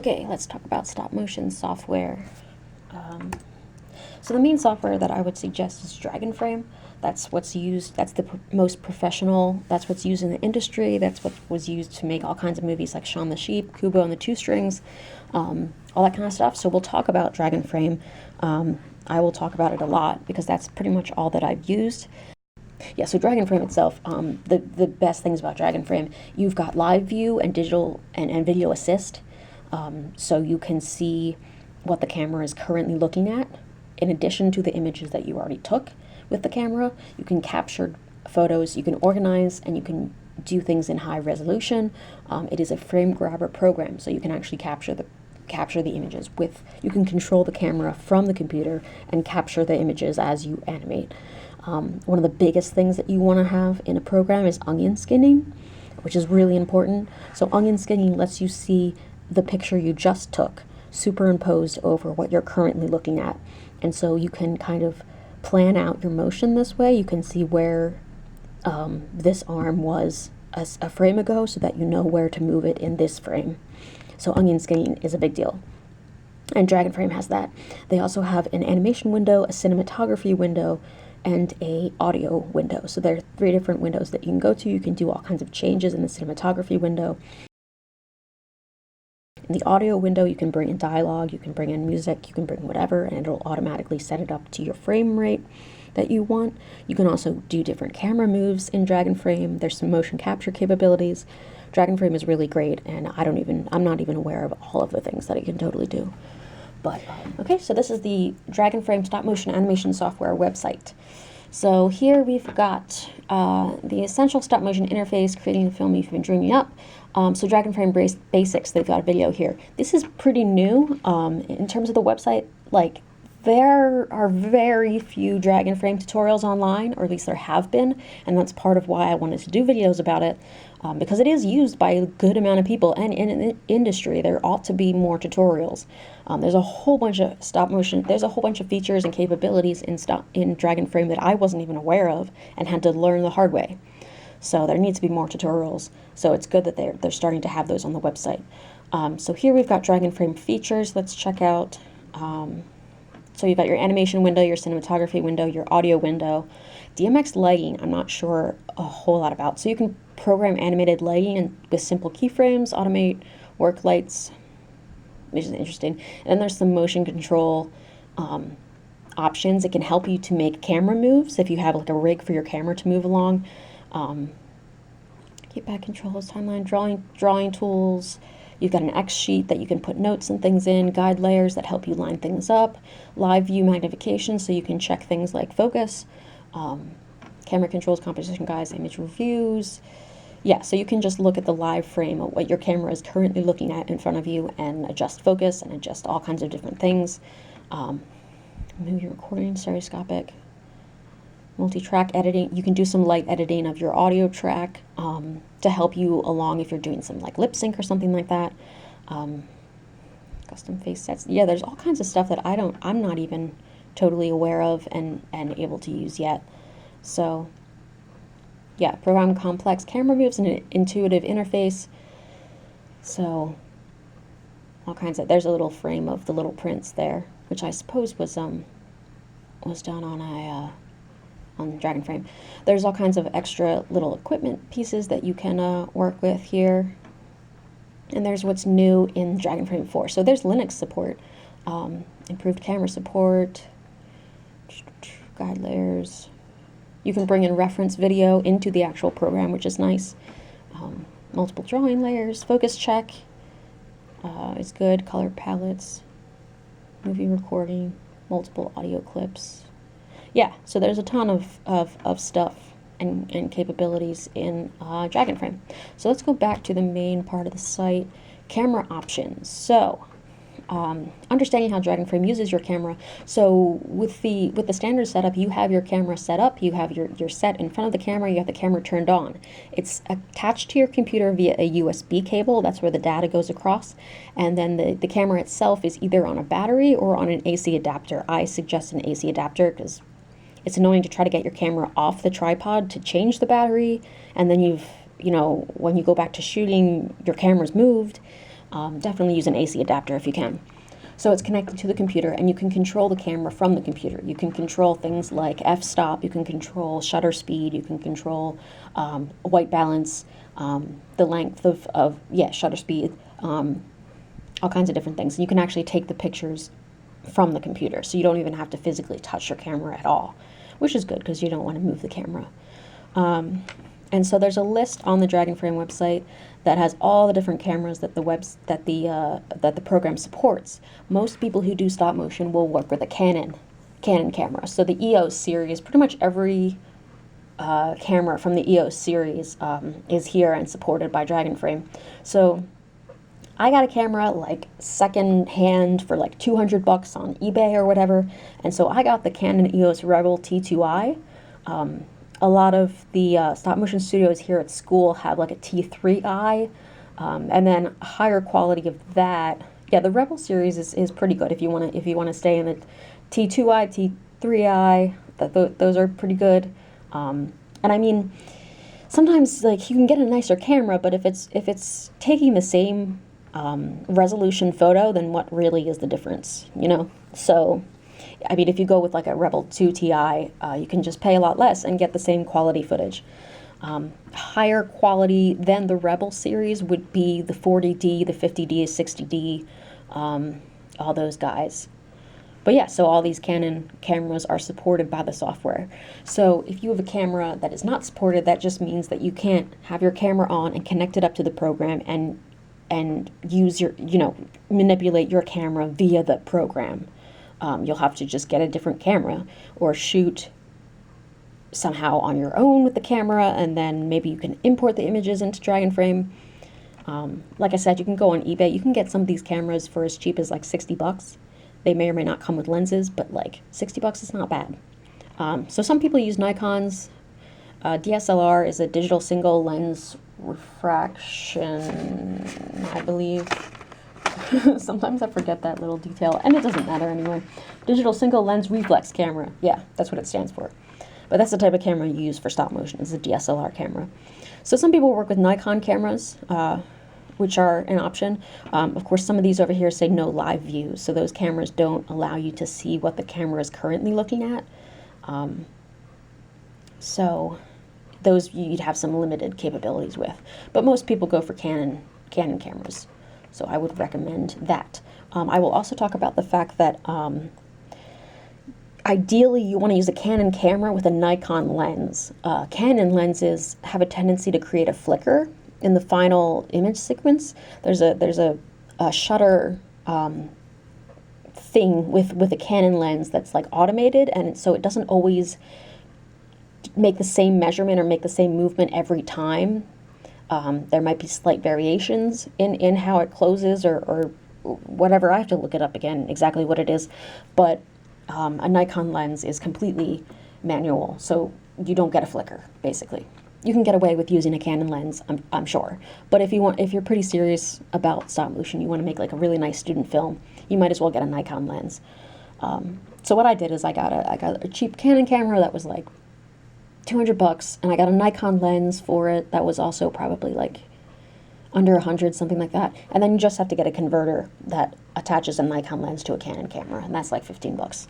Okay, let's talk about stop motion software. So the main software that I would suggest is Dragonframe. That's what's used, that's the most professional, that's what's used in the industry, that's what was used to make all kinds of movies like Shaun the Sheep, Kubo and the Two Strings, all that kind of stuff. So we'll talk about Dragonframe. I will talk about it a lot because that's pretty much all that I've used. Yeah, so Dragonframe itself, the best things about Dragonframe, you've got live view and digital and video assist. So you can see what the camera is currently looking at, in addition to the images that you already took with the camera. You can capture photos, you can organize, and you can do things in high resolution. It is a frame grabber program, so you can actually capture the images with, you can control the camera from the computer and capture the images as you animate. One of the biggest things that you want to have in a program is onion skinning, which is really important. So onion skinning lets you see the picture you just took superimposed over what you're currently looking at. And so you can kind of plan out your motion this way. You can see where this arm was a frame ago so that you know where to move it in this frame. So onion skinning is a big deal. And Dragonframe has that. They also have an animation window, a cinematography window, and a audio window. So there are 3 different windows that you can go to. You can do all kinds of changes in the cinematography window. In the audio window, you can bring in dialogue, you can bring in music, you can bring whatever, and it'll automatically set it up to your frame rate that you want. You can also do different camera moves in Dragonframe. There's some motion capture capabilities. Dragonframe is really great, and I'm not even aware of all of the things that it can totally do. But, okay, so this is the Dragonframe stop motion animation software website. So here we've got the essential stop motion interface, creating the film you've been dreaming up. So Dragonframe Basics, they've got a video here. This is pretty new in terms of the website. Like, there are very few Dragonframe tutorials online, or at least there have been, and that's part of why I wanted to do videos about it, because it is used by a good amount of people, and in the industry there ought to be more tutorials. There's a whole bunch of stop motion, there's a whole bunch of features and capabilities in Dragonframe that I wasn't even aware of and had to learn the hard way. So there needs to be more tutorials. So it's good that they're starting to have those on the website. So here we've got Dragonframe features. Let's check out. So you've got your animation window, your cinematography window, your audio window. DMX lighting, I'm not sure a whole lot about. So you can program animated lighting with simple keyframes, automate work lights, which is interesting. And then there's some motion control options. It can help you to make camera moves if you have like a rig for your camera to move along. Keep back controls, timeline, drawing tools. You've got an X sheet that you can put notes and things in, guide layers that help you line things up, live view magnification so you can check things like focus, camera controls, composition guides, image reviews. Yeah, so you can just look at the live frame of what your camera is currently looking at in front of you and adjust focus and adjust all kinds of different things. Move your recording, stereoscopic. Multi-track editing, you can do some light editing of your audio track to help you along if you're doing some like lip sync or something like that. Custom face sets. Yeah, there's all kinds of stuff that I'm not even totally aware of and able to use yet. So yeah, program complex camera moves and an intuitive interface. So all kinds of, there's a little frame of the Little Prince there, which I suppose was done on Dragonframe. There's all kinds of extra little equipment pieces that you can work with here. And there's what's new in Dragonframe 4. So there's Lunix support, improved camera support, guide layers. You can bring in reference video into the actual program, which is nice. Multiple drawing layers, focus check is good, color palettes, movie recording, multiple audio clips. Yeah, so there's a ton of stuff and capabilities in Dragonframe. So let's go back to the main part of the site, camera options. So understanding how Dragonframe uses your camera. So with the standard setup, you have your camera set up, you have your set in front of the camera, you have the camera turned on. It's attached to your computer via a USB cable, that's where the data goes across, and then the camera itself is either on a battery or on an AC adapter. I suggest an AC adapter because it's annoying to try to get your camera off the tripod to change the battery, and then when you go back to shooting, your camera's moved. definitely use an AC adapter if you can. So it's connected to the computer, and you can control the camera from the computer. You can control things like f-stop, you can control shutter speed, you can control white balance, the length of shutter speed, all kinds of different things. And you can actually take the pictures from the computer, so you don't even have to physically touch your camera at all, which is good because you don't want to move the camera. And so there's a list on the Dragonframe website that has all the different cameras that the program supports. Most people who do stop motion will work with a Canon camera. So the EOS series, pretty much every camera from the EOS series is here and supported by Dragonframe. So I got a camera like second hand for like $200 on eBay or whatever, and so I got the Canon EOS Rebel T2i. A lot of the stop motion studios here at school have like a T3i, and then a higher quality of that. Yeah, the Rebel series is pretty good if you want to stay in the T2i, T3i. Those are pretty good. And I mean, sometimes like you can get a nicer camera, but if it's taking the same resolution photo, then what really is the difference, you know? So I mean, if you go with like a Rebel 2 Ti, you can just pay a lot less and get the same quality footage. Higher quality than the Rebel series would be the 40D, the 50D, 60D, all those guys. But yeah, so all these Canon cameras are supported by the software. So if you have a camera that is not supported, that just means that you can't have your camera on and connect it up to the program and use your, manipulate your camera via the program. You'll have to just get a different camera or shoot somehow on your own with the camera, and then maybe you can import the images into Dragonframe. Like I said, you can go on eBay. You can get some of these cameras for as cheap as like $60. They may or may not come with lenses, but like $60 is not bad. So some people use Nikons. DSLR is a digital single lens refraction, I believe. Sometimes I forget that little detail, and it doesn't matter anyway. Digital single lens reflex camera. Yeah, that's what it stands for. But that's the type of camera you use for stop motion, is a DSLR camera. So some people work with Nikon cameras, which are an option. Of course, some of these over here say no live view, so those cameras don't allow you to see what the camera is currently looking at. So those you'd have some limited capabilities with. But most people go for Canon cameras. So I would recommend that. I will also talk about the fact that ideally you want to use a Canon camera with a Nikon lens. Canon lenses have a tendency to create a flicker in the final image sequence. There's a shutter thing with a Canon lens that's like automated, and so it doesn't always make the same measurement or make the same movement every time. There might be slight variations in how it closes or whatever. I have to look it up again, exactly what it is. But a Nikon lens is completely manual, so you don't get a flicker, basically. You can get away with using a Canon lens, I'm sure. But if you're pretty serious about stop motion, you want to make like a really nice student film, you might as well get a Nikon lens. So what I did is I got a cheap Canon camera that was like $200, and I got a Nikon lens for it that was also probably like under 100, something like that. And then you just have to get a converter that attaches a Nikon lens to a Canon camera, and that's like $15.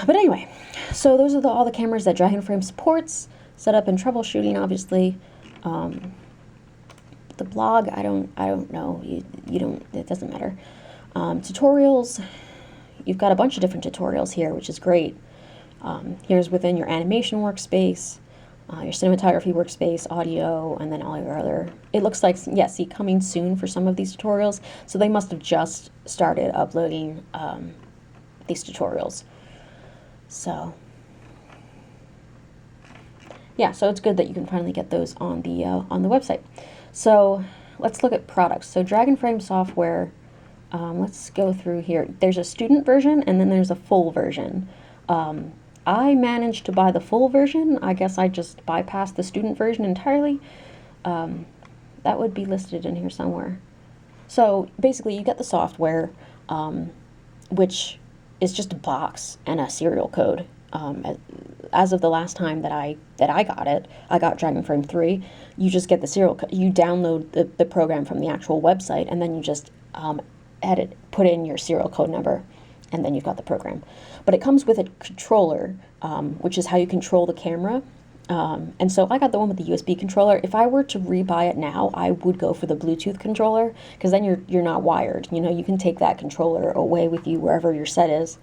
But anyway, so those are all the cameras that Dragonframe supports. Setup and troubleshooting, obviously. The blog, I don't know. You don't. It doesn't matter. Tutorials. You've got a bunch of different tutorials here, which is great. Here's within your animation workspace, your cinematography workspace, audio, and then all your other. It looks like, yeah, see, coming soon for some of these tutorials. So they must have just started uploading these tutorials. So yeah, so it's good that you can finally get those on the website. So let's look at products. So Dragonframe software, let's go through here. There's a student version, and then there's a full version. I managed to buy the full version. I guess I just bypassed the student version entirely. That would be listed in here somewhere. So basically you get the software, which is just a box and a serial code. As of the last time that I got it, I got Dragonframe 3. You just get the serial code. You download the program from the actual website, and then you just put in your serial code number, and then you've got the program. But it comes with a controller, which is how you control the camera. And so I got the one with the USB controller. If I were to rebuy it now, I would go for the Bluetooth controller, because then you're not wired. You know, you can take that controller away with you wherever your set is.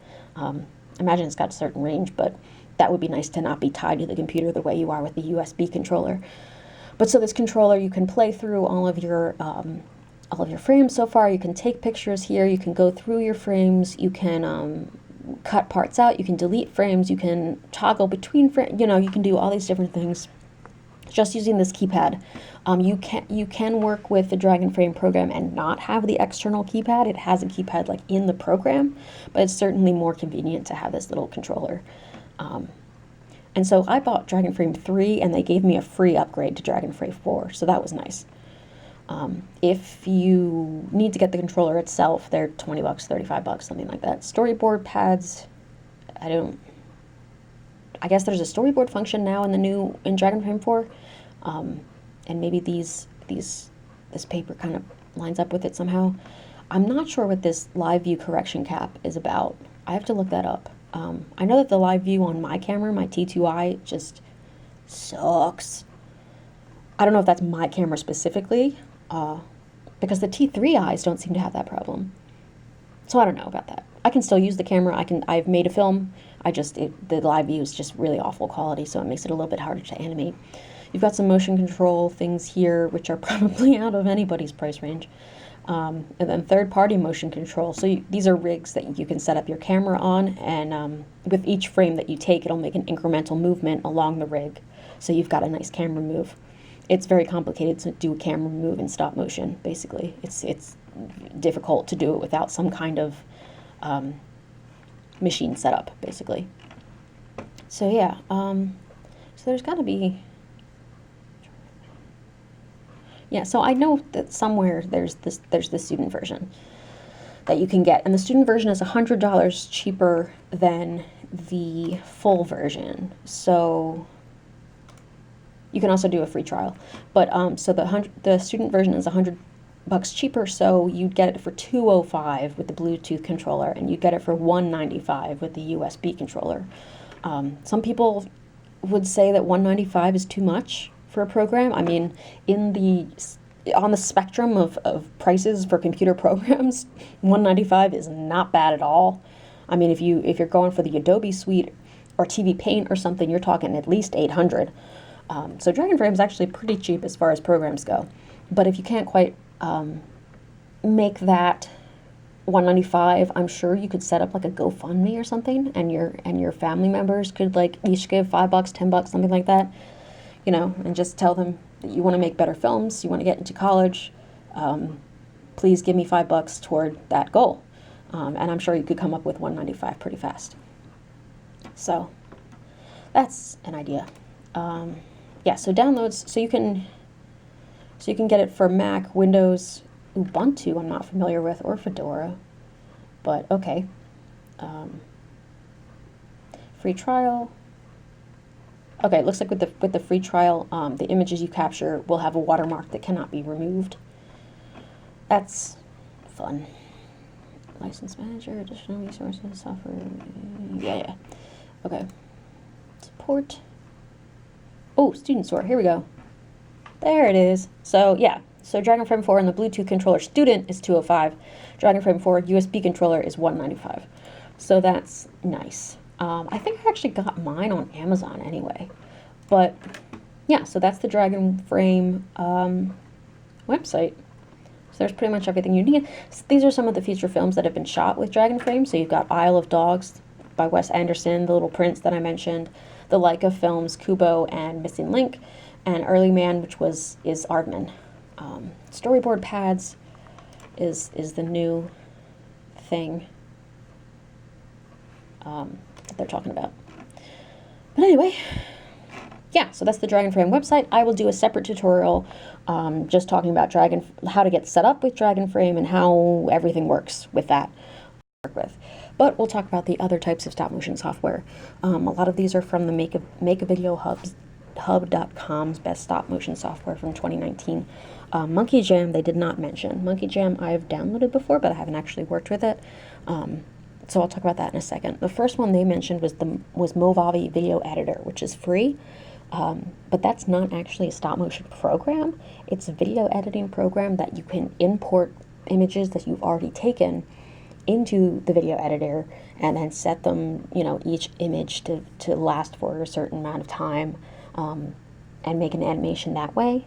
Imagine it's got a certain range, but that would be nice to not be tied to the computer the way you are with the USB controller. But so this controller, you can play through all of your frames so far. You can take pictures here. You can go through your frames. You can cut parts out. You can delete frames. You can toggle between frames. You know, you can do all these different things just using this keypad. You can work with the Dragonframe program and not have the external keypad. It has a keypad like in the program, but it's certainly more convenient to have this little controller. And so I bought Dragonframe 3, and they gave me a free upgrade to Dragonframe 4, so that was nice. If you need to get the controller itself, they're $20, $35, something like that. Storyboard pads, I guess there's a storyboard function now in Dragonframe 4, and maybe this paper kind of lines up with it somehow. I'm not sure what this live view correction cap is about. I have to look that up. I know that the live view on my camera, my T2i, just sucks. I don't know if that's my camera specifically, because the T3i's don't seem to have that problem. So I don't know about that. I can still use the camera. I've made a film. The live view is just really awful quality, so it makes it a little bit harder to animate. You've got some motion control things here, which are probably out of anybody's price range. And then third-party motion control. So these are rigs that you can set up your camera on, and with each frame that you take, it'll make an incremental movement along the rig. So you've got a nice camera move. It's very complicated to do a camera move in stop motion, basically. It's difficult to do it without some kind of machine setup, basically. So yeah, so there's got to be... Yeah, so I know that somewhere there's the student version that you can get, and the student version is $100 cheaper than the full version. So you can also do a free trial, but so the student version is $100 cheaper. So you'd get it for $205 with the Bluetooth controller, and you get it for $195 with the USB controller. Some people would say that $195 is too much for a program. I mean, on the spectrum of prices for computer programs, $195 is not bad at all. I mean, if you're going for the Adobe suite or TV Paint or something, you're talking at least $800. So Dragonframe is actually pretty cheap as far as programs go. But if you can't quite make that $195, I'm sure you could set up like a GoFundMe or something, and your family members could like each give $5, $10, something like that. You know, and just tell them that you want to make better films, you want to get into college, please give me $5 toward that goal. And I'm sure you could come up with $195 pretty fast. So that's an idea. Yeah, so downloads, so you can get it for Mac, Windows, Ubuntu I'm not familiar with, or Fedora, but okay. Free trial. Okay, it looks like with the free trial, the images you capture will have a watermark that cannot be removed. That's fun. License manager, additional resources, software. Yeah. Okay. Support. Oh, student store. Here we go. There it is. So yeah. So Dragonframe 4 and the Bluetooth controller student is $205. Dragonframe 4 USB controller is $195. So that's nice. I think I actually got mine on Amazon anyway. But yeah, so that's the Dragonframe website. So there's pretty much everything you need. So these are some of the feature films that have been shot with Dragonframe. So you've got Isle of Dogs by Wes Anderson, The Little Prince that I mentioned, the Leica films Kubo and Missing Link, and Early Man, which is Aardman. Storyboard pads is the new thing that they're talking about. But anyway, yeah, so that's the Dragonframe website. I will do a separate tutorial just talking about how to get set up with Dragonframe and how everything works with that. But But we'll talk about the other types of stop motion software. A lot of these are from the Make a Video Hub.com's best stop motion software from 2019. Monkey Jam they did not mention. Monkey Jam I've downloaded before, but I haven't actually worked with it. So I'll talk about that in a second. The first one they mentioned was Movavi Video Editor, which is free. But that's not actually a stop motion program. It's a video editing program that you can import images that you've already taken into the video editor and then set them, each image to last for a certain amount of time, and make an animation that way.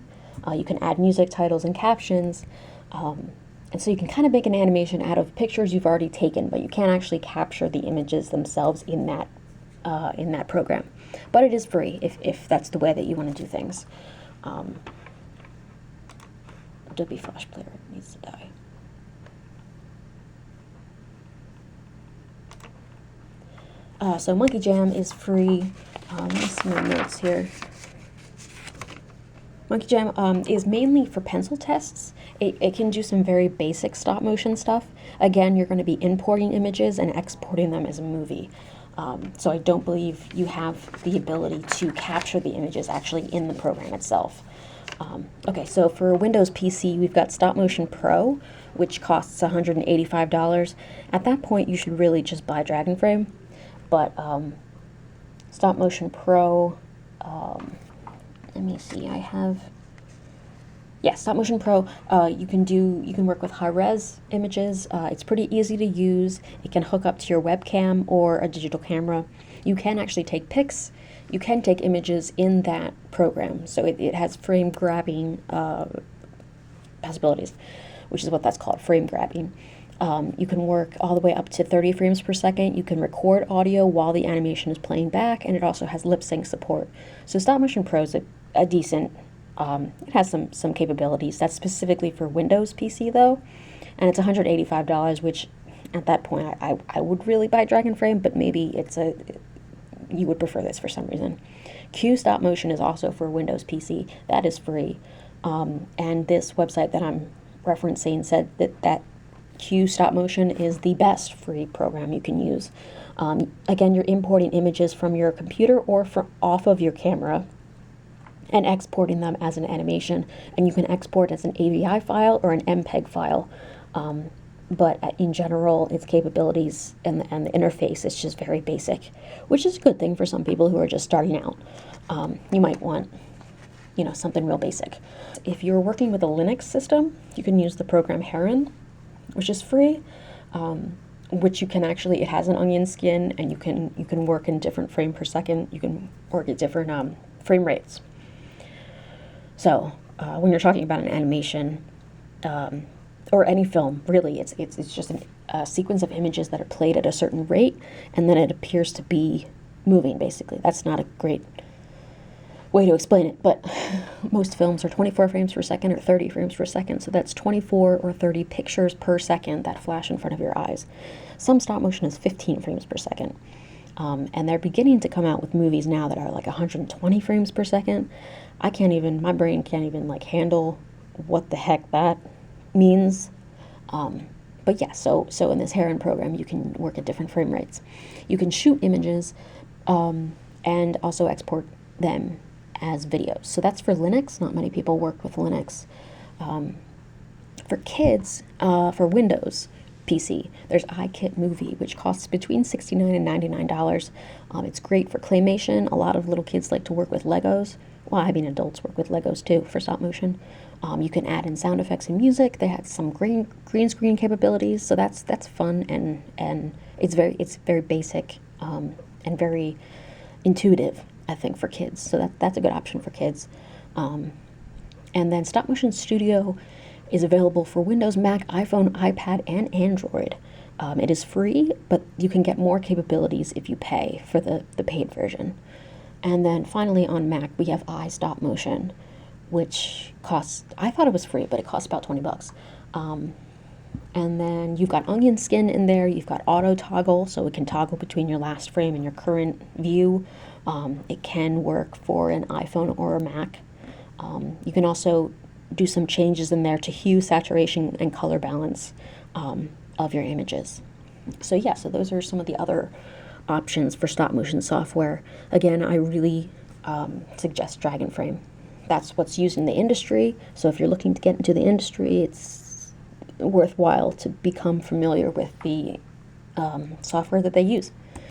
You can add music, titles, and captions. And so you can kind of make an animation out of pictures you've already taken, but you can't actually capture the images themselves in that program. But it is free if that's the way that you want to do things. Adobe Flash Player needs to die. So Monkey Jam is free. Let me see my notes here. Monkey Jam is mainly for pencil tests. It can do some very basic stop motion stuff. Again, you're going to be importing images and exporting them as a movie. So I don't believe you have the ability to capture the images actually in the program itself. Okay, so for Windows PC, we've got StopMotion Pro, which costs $185. At that point, you should really just buy Dragonframe. But StopMotion Pro, let me see, StopMotion Pro, you can work with high-res images. It's pretty easy to use. It can hook up to your webcam or a digital camera. You can actually take pics. You can take images in that program. So it has frame grabbing possibilities, which is what that's called, frame grabbing. You can work all the way up to 30 frames per second. You can record audio while the animation is playing back, and it also has lip sync support. So StopMotion Pro is a decent, it has some capabilities. That's specifically for Windows PC though, and it's $185, which at that point I would really buy Dragonframe, but maybe you would prefer this for some reason. qStopMotion is also for Windows PC. That is free, and this website that I'm referencing said that qStopMotion is the best free program you can use. Again, you're importing images from your computer or off of your camera and exporting them as an animation, and you can export as an AVI file or an MPEG file. But in general, its capabilities and the interface is just very basic, which is a good thing for some people who are just starting out. You might want, something real basic. If you're working with a Linux system, you can use the program Heron, which is free, which you can actually, it has an onion skin, and you can work in different frame per second. You can work at different frame rates. So when you're talking about an animation, or any film, really, it's just a sequence of images that are played at a certain rate, and then it appears to be moving, basically. That's not a great way to explain it, but most films are 24 frames per second or 30 frames per second, so that's 24 or 30 pictures per second that flash in front of your eyes. Some stop motion is 15 frames per second, and they're beginning to come out with movies now that are like 120 frames per second. My brain can't even handle what the heck that means. But yeah, so in this Heron program, you can work at different frame rates. You can shoot images and also export them as videos. So that's for Linux. Not many people work with Linux. For kids, for Windows PC, there's IKITMovie, which costs between $69 and $99. It's great for claymation. A lot of little kids like to work with Legos. Well, adults work with Legos too for stop motion. You can add in sound effects and music. They had some green screen capabilities, so that's fun, and it's very basic and very intuitive, I think, for kids. So that's a good option for kids. And then Stop Motion Studio is available for Windows, Mac, iPhone, iPad, and Android. It is free, but you can get more capabilities if you pay for the paid version. And then finally on Mac, we have iStopMotion, which costs, I thought it was free, but it costs about $20. And then you've got onion skin in there, you've got auto toggle, so it can toggle between your last frame and your current view. It can work for an iPhone or a Mac. You can also do some changes in there to hue, saturation, and color balance of your images. So yeah, so those are some of the other options for stop motion software. Again, I really suggest Dragonframe. That's what's used in the industry. So if you're looking to get into the industry, it's worthwhile to become familiar with the software that they use.